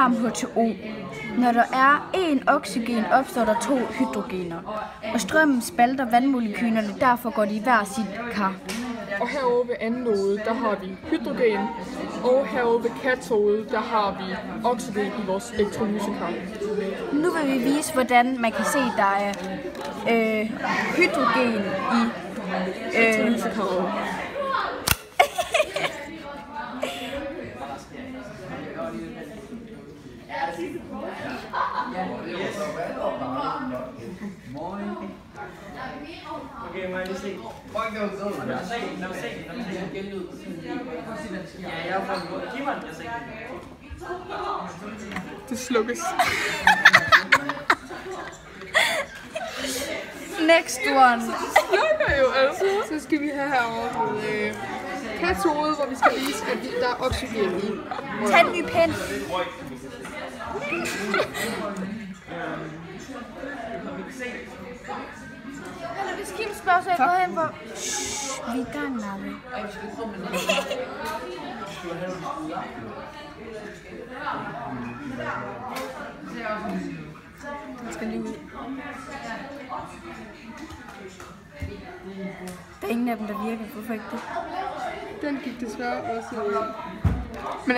har H2O. Når der er én oxygen, opstår der 2 hydrogener, og strømmen spalter vandmolekylerne, derfor går de i hver sit kar. Og herovre ved anode, der har vi hydrogen, og herovre ved katode, der har vi oxygen i vores elektrolysekar. Nu vil vi vise, hvordan man kan se, der er hydrogen i Elektrolysekaret. Okay, må jeg lige se? Det slukkes. Next one. Slukker jo altså. Så skal vi have herovre med katode, hvor vi skal vise, at der er oxygen i. Tag en ny pen. Hvis Kim spørger, så jeg går hen på... Vi er i gang, Nalle. Jeg skal lige ud. Der er ingen af dem, der virker. Hvorfor ikke det? Den gik desværre også ud. Men